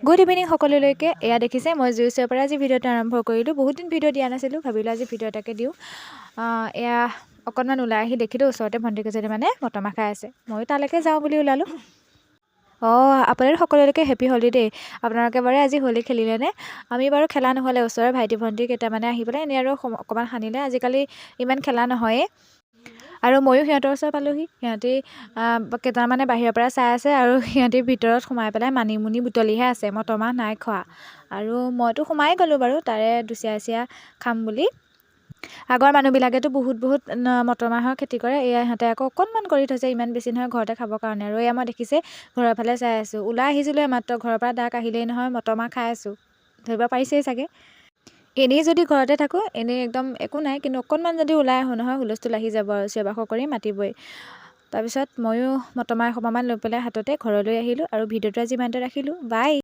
Good evening সকলোলৈকে। এয়া দেখিছে মই জুইৰ ওচৰৰ পৰা আজি ভিডিঅ'টো আৰম্ভ কৰিলোঁ। বহুত দিন ভিডিঅ' দিয়া নাছিলোঁ, ভাবিলোঁ আজি ভিডিঅ' এটাকে দিওঁ। এয়া অকণমান ওলাই আহি দেখিলোঁ ওচৰতে ভণ্টিকেইজনী মানে মটৰমাহ খাই আছে। ময়ো তালৈকে যাওঁ বুলি ওলালোঁ। আপোনালোক সকলোলৈকে হেপী হোলী দেই। আপোনালোকে বাৰু আজি হোলী খেলিলেনে? আমি বাৰু খেলা নহ'লে, ওচৰৰ ভাইটি ভণ্টি কেইটামানে আহি পেলাই এনেই আৰু অকণমান সানিলে। আজিকালি ইমান খেলা নহয়েই। আৰু ময়ো সিহঁতৰ ওচৰ পালোঁহি। সিহঁতি কেইটামানে বাহিৰৰ পৰা চাই আছে আৰু সিহঁতি ভিতৰত সোমাই পেলাই মানিমুনি বুটলিহে আছে, মটৰমাহ নাই খোৱা। আৰু মইতো সোমাই গ'লোঁ বাৰু তাৰে দুচিয়া খাম বুলি। আগৰ মানুহবিলাকেতো বহুত মটৰমাহৰ খেতি কৰে। এয়া সিহঁতে আকৌ অকণমান কৰি থৈছে, ইমান বেছি নহয়, ঘৰতে খাবৰ কাৰণে। আৰু এয়া মই দেখিছে ঘৰৰ ফালে চাই আছোঁ। ওলাই আহিছিলোঁ মাত্ৰ, ঘৰৰ পৰা ডাক আহিলেই নহয়, মটৰমাহ খাই আছোঁ। ধৰিব পাৰিছেই চাগে। এনেই যদি ঘৰতে থাকোঁ, এনেই একদম একো নাই, কিন্তু অকণমান যদি ওলাই আহোঁ নহয়, হুলস্থুল আহি যাব আৰু চিঞৰ বাখৰ কৰি মাতিবই। তাৰপিছত ময়ো মটৰমাহ এসোপামান লৈ পেলাই হাততে ঘৰলৈ আহিলোঁ আৰু ভিডিঅ'টো আজি ইমানতে ৰাখিলোঁ। বাই।